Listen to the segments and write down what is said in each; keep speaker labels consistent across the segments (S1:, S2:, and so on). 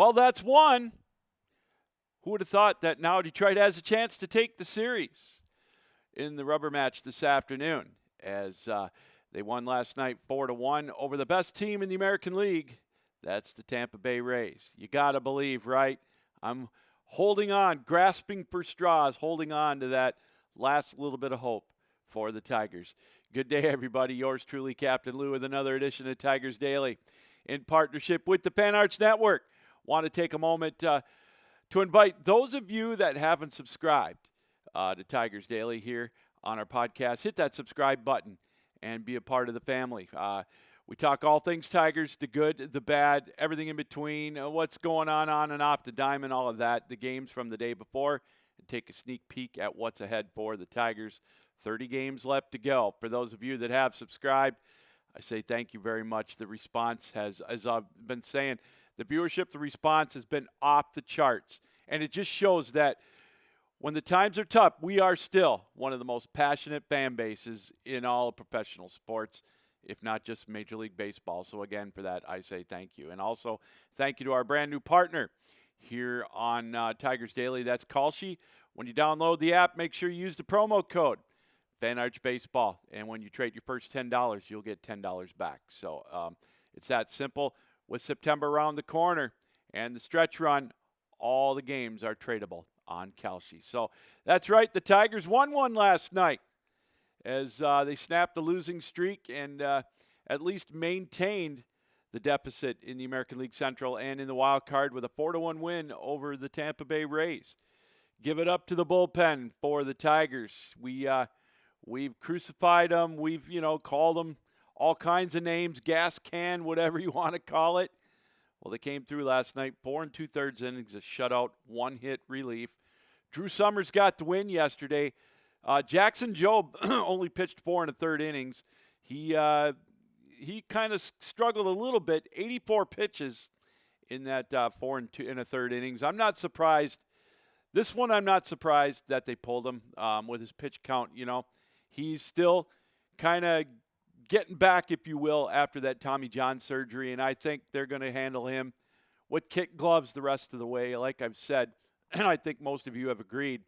S1: Well, that's one. Who would have thought that now Detroit has a chance to take the series in the rubber match this afternoon, as they won last night 4-1 over the best team in the American League. That's the Tampa Bay Rays. You got to believe, right? I'm holding on, grasping for straws, holding on to that last little bit of hope for the Tigers. Good day, everybody. Yours truly, Captain Lou, with another edition of Tigers Daily in partnership with the Pan Arch Network. Want to take a moment to invite those of you that haven't subscribed to Tigers Daily here on our podcast. Hit that subscribe button and be a part of the family. We talk all things Tigers, the good, the bad, everything in between, what's going on and off the diamond, all of that, the games from the day before, and take a sneak peek at what's ahead for the Tigers. 30 games left to go. For those of you that have subscribed, I say thank you very much. The response has, as I've been saying, the viewership, the response has been off the charts. And it just shows that when the times are tough, we are still one of the most passionate fan bases in all of professional sports, if not just Major League Baseball. So again, for that, I say thank you. And also, thank you to our brand new partner here on Tigers Daily. That's Kalshi. When you download the app, make sure you use the promo code FanArch Baseball. And when you trade your first $10, you'll get $10 back. So it's that simple. With September around the corner and the stretch run, all the games are tradable on Kalshi. So that's right. The Tigers won one last night as they snapped the losing streak and at least maintained the deficit in the American League Central and in the wild card with a 4-1 win over the Tampa Bay Rays. Give it up to the bullpen for the Tigers. We've crucified them. We've, called them all kinds of names, gas can, whatever you want to call it. Well, they came through last night, 4 2/3 innings, a shutout, 1-hit relief. Drew Summers got the win yesterday. Jackson Jobe only pitched 4 1/3 innings. He kind of struggled a little bit, 84 pitches in that 4 1/3 innings. I'm not surprised. This one I'm not surprised that they pulled him with his pitch count. He's still kind of getting back, if you will, after that Tommy John surgery, and I think they're going to handle him with kid gloves the rest of the way, like I've said, and I think most of you have agreed.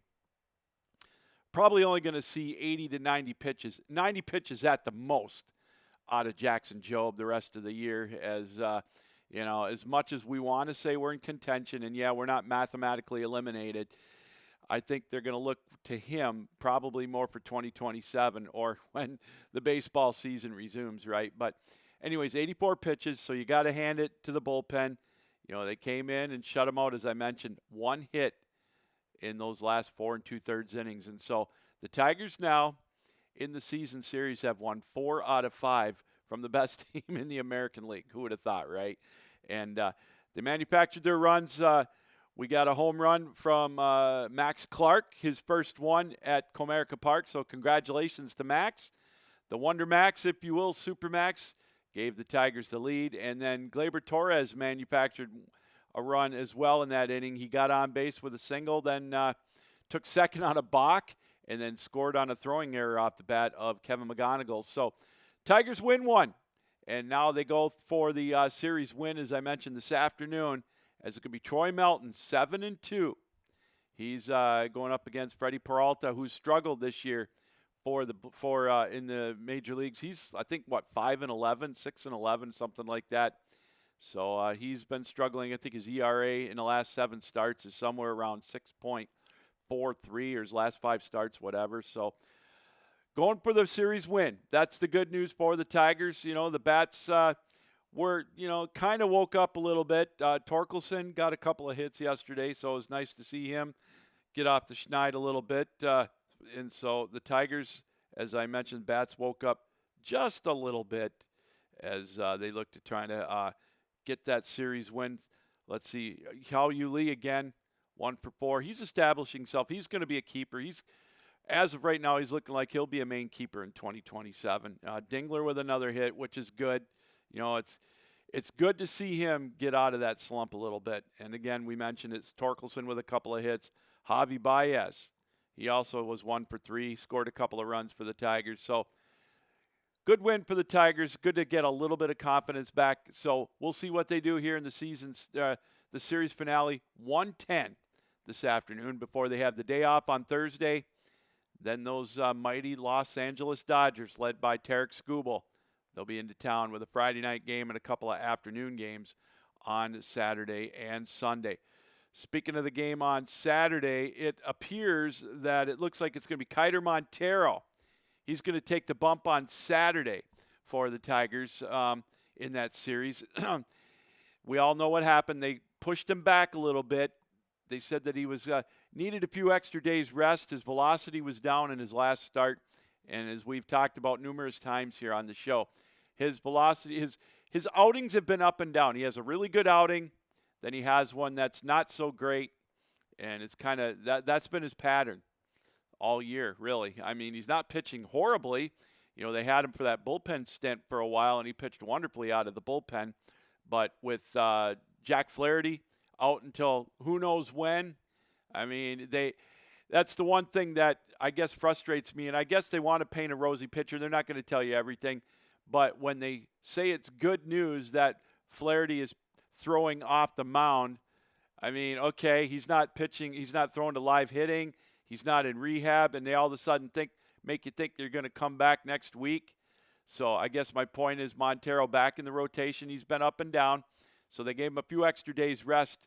S1: Probably only going to see 80 to 90 pitches, 90 pitches at the most out of Jackson Jobe the rest of the year, as as much as we want to say we're in contention, and we're not mathematically eliminated, I think they're going to look to him probably more for 2027 or when the baseball season resumes, right? But anyways, 84 pitches, so you got to hand it to the bullpen. They came in and shut him out, as I mentioned, 1 hit in those last 4 2/3 innings. And so the Tigers now in the season series have won 4 out of 5 from the best team in the American League. Who would have thought, right? And they manufactured their runs. We got a home run from Max Clark, his first one at Comerica Park. So congratulations to Max. The Wonder Max, if you will, Super Max, gave the Tigers the lead. And then Gleyber Torres manufactured a run as well in that inning. He got on base with a single, then took second on a balk, and then scored on a throwing error off the bat of Kevin McGonigal. So Tigers win one. And now they go for the series win, as I mentioned, this afternoon, as it could be Troy Melton, 7-2. He's going up against Freddie Peralta, who's struggled this year in the major leagues. He's, I think, 5-11, 6-11, something like that. So he's been struggling. I think his ERA in the last 7 starts is somewhere around 6.43, or his last 5 starts, whatever. So going for the series win. That's the good news for the Tigers. The bats were, kind of woke up a little bit. Torkelson got a couple of hits yesterday, so it was nice to see him get off the schneid a little bit. And so the Tigers, as I mentioned, bats woke up just a little bit as they look to try to get that series win. Let's see. Hao Yu Lee again, 1 for 4. He's establishing himself. He's going to be a keeper. As of right now, he's looking like he'll be a main keeper in 2027. Dingler with another hit, which is good. It's good to see him get out of that slump a little bit. And again, we mentioned it's Torkelson with a couple of hits. Javi Baez, he also was 1 for 3, scored a couple of runs for the Tigers. So good win for the Tigers. Good to get a little bit of confidence back. So we'll see what they do here in the the series finale 1:10 this afternoon before they have the day off on Thursday. Then those mighty Los Angeles Dodgers, led by Tarek Skubal, they'll be into town with a Friday night game and a couple of afternoon games on Saturday and Sunday. Speaking of the game on Saturday, it appears that it looks like it's going to be Kiter Montero. He's going to take the bump on Saturday for the Tigers in that series. We all know what happened. They pushed him back a little bit. They said that he was needed a few extra days rest. His velocity was down in his last start, and as we've talked about numerous times here on the show, his velocity, his outings have been up and down. He has a really good outing, then he has one that's not so great, and it's kind of that's been his pattern all year, really. I mean, he's not pitching horribly. You know, they had him for that bullpen stint for a while, and he pitched wonderfully out of the bullpen. But with Jack Flaherty out until who knows when, I mean, that's the one thing that I guess frustrates me. And I guess they want to paint a rosy picture. They're not going to tell you everything. But when they say it's good news that Flaherty is throwing off the mound, I mean, okay, he's not pitching. He's not throwing to live hitting. He's not in rehab. And they all of a sudden make you think they're going to come back next week. So I guess my point is Montero back in the rotation. He's been up and down. So they gave him a few extra days rest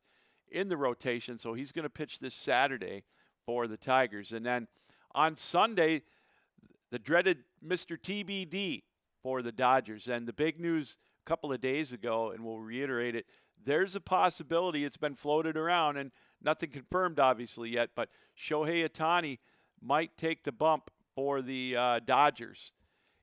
S1: in the rotation. So he's going to pitch this Saturday for the Tigers. And then on Sunday, the dreaded Mr. TBD for the Dodgers. And the big news a couple of days ago, and we'll reiterate it, there's a possibility, it's been floated around and nothing confirmed obviously yet, but Shohei Ohtani might take the bump for the Dodgers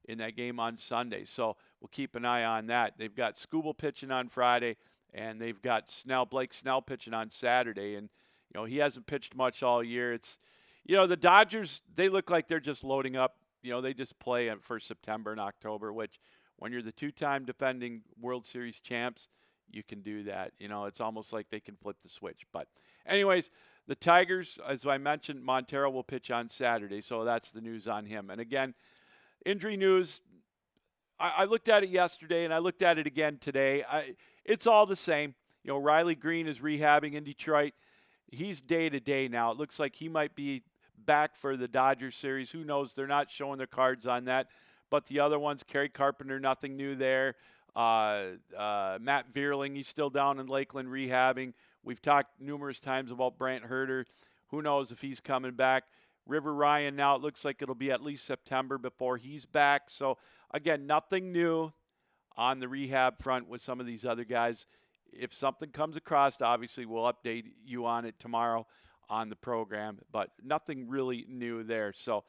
S1: in that game on Sunday. So we'll keep an eye on that. They've got Skubal pitching on Friday, and they've got Blake Snell pitching on Saturday. And, you know, he hasn't pitched much all year. It's, you know, the Dodgers, they look like they're just loading up. You know, they just play for September and October, which when you're the two-time defending World Series champs, you can do that. You know, it's almost like they can flip the switch. But anyways, the Tigers, as I mentioned, Montero will pitch on Saturday. So that's the news on him. And again, injury news, I looked at it yesterday and I looked at it again today. It's all the same. You know, Riley Green is rehabbing in Detroit. He's day-to-day now. It looks like he might be back for the Dodgers series. Who knows? They're not showing their cards on that. But the other ones, Kerry Carpenter, nothing new there. Matt Vierling, he's still down in Lakeland rehabbing. We've talked numerous times about Brant Herter. Who knows if he's coming back. River Ryan, now it looks like it'll be at least September before he's back. So, again, nothing new on the rehab front with some of these other guys. If something comes across, obviously we'll update you on it tomorrow on the program, but nothing really new there. So,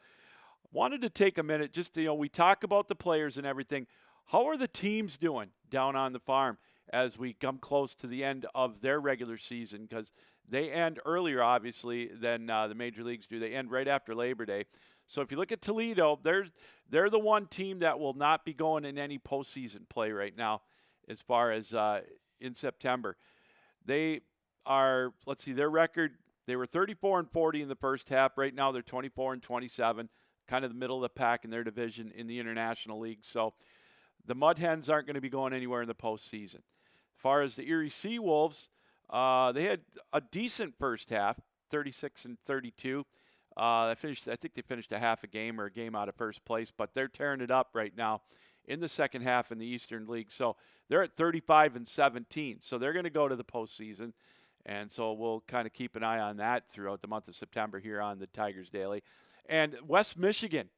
S1: wanted to take a minute just to, you know, we talk about the players and everything. How are the teams doing down on the farm as we come close to the end of their regular season? Because they end earlier, obviously, than the major leagues do. They end right after Labor Day. So if you look at Toledo, they're the one team that will not be going in any postseason play right now as far as in September. They are, let's see, their record, they were 34-40 in the first half. Right now they're 24-27, kind of the middle of the pack in their division in the International League. So the Mud Hens aren't going to be going anywhere in the postseason. As far as the Erie Seawolves, they had a decent first half, 36-32. I think they finished a half a game or a game out of first place, but they're tearing it up right now in the second half in the Eastern League. So they're at 35-17. So they're going to go to the postseason. And so we'll kind of keep an eye on that throughout the month of September here on the Tigers Daily. And West Michigan,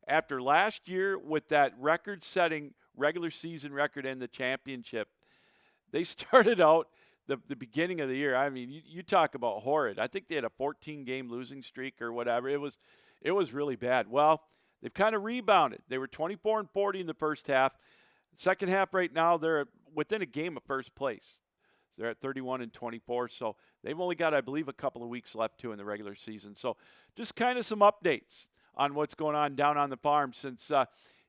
S1: after last year with that record-setting regular season record in the championship, they started out the beginning of the year. I mean, you talk about horrid. I think they had a 14-game losing streak or whatever. It was really bad. Well, they've kind of rebounded. They were 24-40 in the first half. Second half right now, they're within a game of first place. They're at 31-24, so they've only got, I believe, a couple of weeks left, too, in the regular season. So just kind of some updates on what's going on down on the farm since,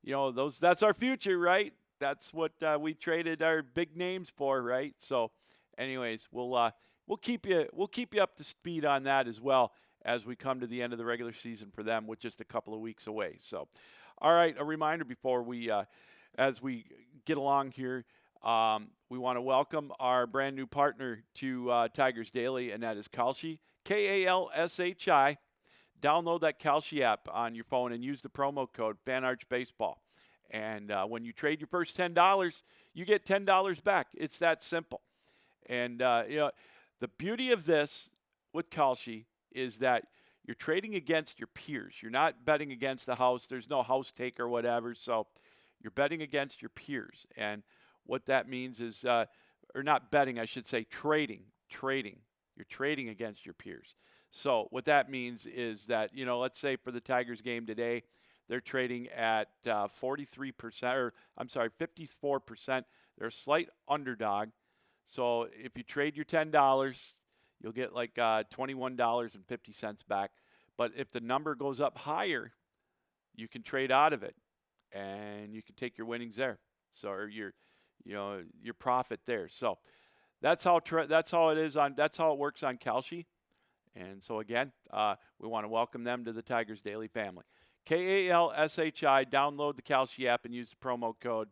S1: you know, that's our future, right? That's what we traded our big names for, right? So anyways, we'll keep you up to speed on that as well as we come to the end of the regular season for them with just a couple of weeks away. So, all right, a reminder before we as we get along here, We want to welcome our brand new partner to Tigers Daily, and that is Kalshi, Kalshi. Download that Kalshi app on your phone and use the promo code FanArchBaseball. And when you trade your first $10, you get $10 back. It's that simple. And the beauty of this with Kalshi is that you're trading against your peers. You're not betting against the house. There's no house take or whatever. So you're betting against your peers. And what that means is, or not betting, I should say, trading. You're trading against your peers. So what that means is that, let's say for the Tigers game today, they're trading at 43%, or I'm sorry, 54%. They're a slight underdog. So if you trade your $10, you'll get like $21.50 back. But if the number goes up higher, you can trade out of it, and you can take your winnings there. So or your profit there. So that's how it is on. That's how it works on Kalshi. And so again, we want to welcome them to the Tigers Daily family. Kalshi. Download the Kalshi app and use the promo code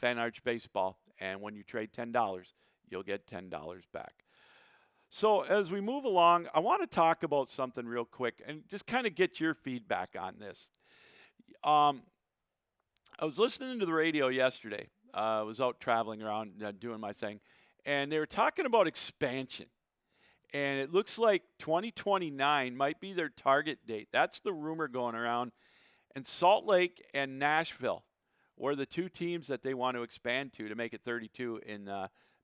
S1: FanArchBaseball. And when you trade $10, you'll get $10 back. So as we move along, I want to talk about something real quick and just kind of get your feedback on this. I was listening to the radio yesterday. I was out traveling around doing my thing, and they were talking about expansion. And it looks like 2029 might be their target date. That's the rumor going around. And Salt Lake and Nashville were the two teams that they want to expand to make it 32 in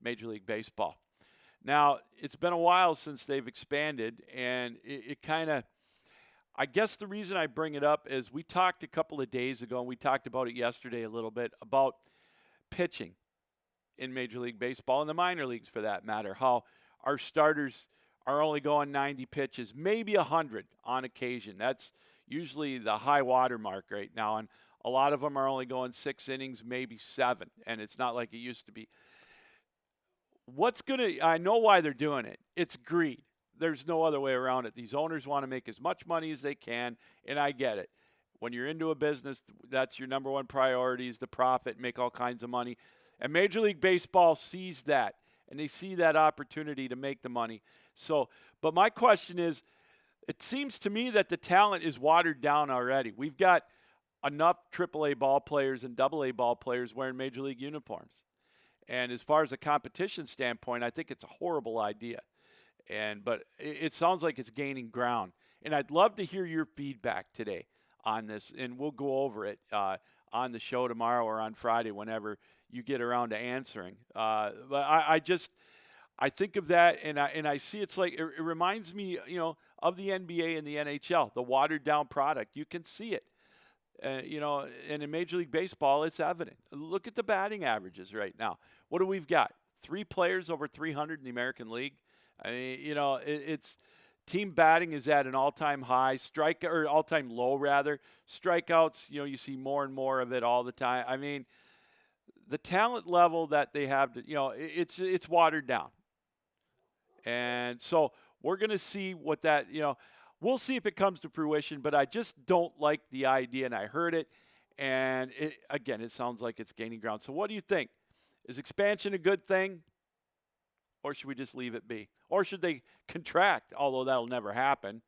S1: Major League Baseball. Now, it's been a while since they've expanded, and it kind of, I guess the reason I bring it up is we talked a couple of days ago, and we talked about it yesterday a little bit, about pitching in Major League Baseball, and the minor leagues for that matter, how our starters are only going 90 pitches, maybe 100 on occasion. That's usually the high water mark right now, and a lot of them are only going 6 innings, maybe 7, and it's not like it used to be. I know why they're doing it. It's greed. There's no other way around it. These owners want to make as much money as they can, and I get it. When you're into a business, that's your number one priority is the profit, make all kinds of money. And Major League Baseball sees that, and they see that opportunity to make the money. So, but my question is, it seems to me that the talent is watered down already. We've got enough AAA ball players and AA ball players wearing Major League uniforms. And as far as a competition standpoint, I think it's a horrible idea. But it sounds like it's gaining ground. And I'd love to hear your feedback today on this, and we'll go over it on the show tomorrow or on Friday whenever you get around to answering. But I think of that, and I see it's like it reminds me, of the NBA and the NHL, the watered down product. You can see it, and in Major League Baseball, it's evident. Look at the batting averages right now. What do we've got? 3 players over 300 in the American League. I mean, it's team batting is at an all-time high, all-time low rather. Strikeouts, you see more and more of it all the time. I mean, the talent level that they have, it's watered down. And so we're going to see what that, we'll see if it comes to fruition, but I just don't like the idea, and I heard it, and it sounds like it's gaining ground. So what do you think? Is expansion a good thing, or should we just leave it be? Or should they contract, although that'll never happen,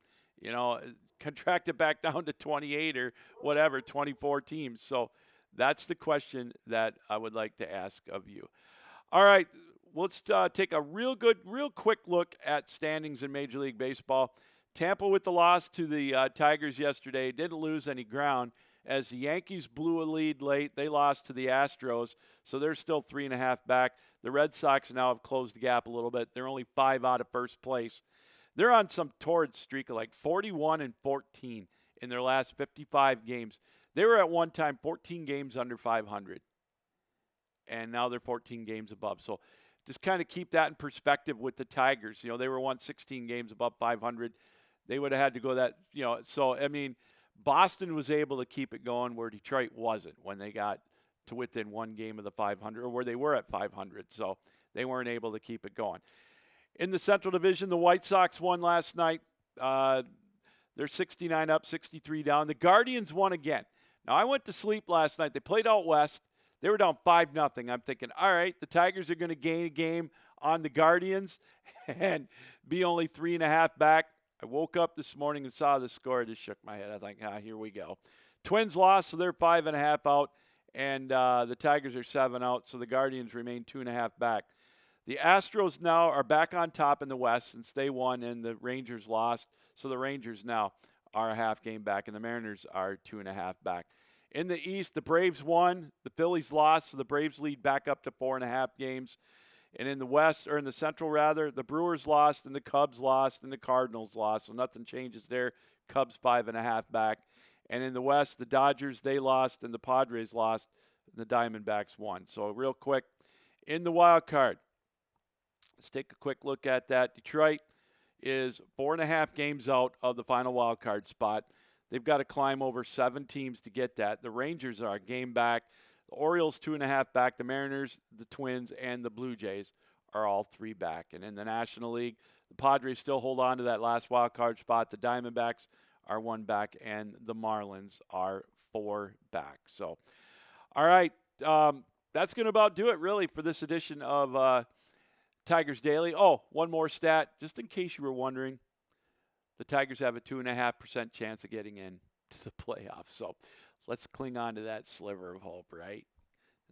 S1: contract it back down to 28 or whatever, 24 teams. So that's the question that I would like to ask of you. All right, let's take a real quick look at standings in Major League Baseball. Tampa with the loss to the Tigers yesterday didn't lose any ground. As the Yankees blew a lead late, they lost to the Astros, so they're still 3.5 back. The Red Sox now have closed the gap a little bit. They're only 5 out of first place. They're on some torrid streak of like 41-14 in their last 55 games. They were at one time 14 games under 500, and now they're 14 games above. So just kind of keep that in perspective with the Tigers. They were 16 games above 500. They would have had to go that, so, I mean, Boston was able to keep it going where Detroit wasn't when they got to within 1 game of the 500, or where they were at 500. So they weren't able to keep it going. In the Central Division, the White Sox won last night. They're 69 up, 63 down. The Guardians won again. Now, I went to sleep last night. They played out west. They were down 5-0. I'm thinking, all right, the Tigers are going to gain a game on the Guardians and be only 3.5 back. I woke up this morning and saw the score. I just shook my head. I think, here we go. Twins lost, so they're 5.5 out, and the Tigers are 7 out, so the Guardians remain 2.5 back. The Astros now are back on top in the West since they won and the Rangers lost, so the Rangers now are a half game back, and the Mariners are 2.5 back. In the East, the Braves won, the Phillies lost, so the Braves lead back up to 4.5 games. And in the West, or in the Central rather, the Brewers lost, and the Cubs lost, and the Cardinals lost, so nothing changes there. Cubs 5.5 back. And in the West, the Dodgers, they lost, and the Padres lost, and the Diamondbacks won. So real quick, in the wild card, let's take a quick look at that. Detroit is 4.5 games out of the final wild card spot. They've got to climb over 7 teams to get that. The Rangers are a game back. The Orioles 2.5 back. The Mariners, the Twins, and the Blue Jays are all 3 back. And in the National League, the Padres still hold on to that last wild card spot. The Diamondbacks are 1 back, and the Marlins are 4 back. So, all right, that's going to about do it, really, for this edition of Tigers Daily. Oh, one more stat, just in case you were wondering. The Tigers have a 2.5% chance of getting in to the playoffs. So let's cling on to that sliver of hope, right?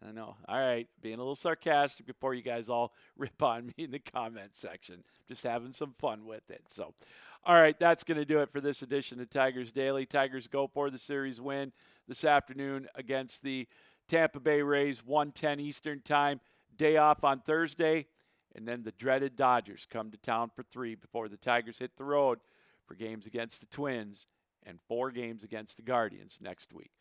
S1: I know. All right. Being a little sarcastic before you guys all rip on me in the comment section. Just having some fun with it. So, all right. That's going to do it for this edition of Tigers Daily. Tigers go for the series win this afternoon against the Tampa Bay Rays, 1:10 Eastern time. Day off on Thursday. And then the dreaded Dodgers come to town for 3 before the Tigers hit the road for games against the Twins and 4 games against the Guardians next week.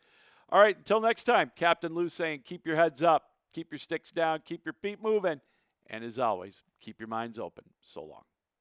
S1: All right, until next time, Captain Lou saying keep your heads up, keep your sticks down, keep your feet moving, and as always, keep your minds open. So long.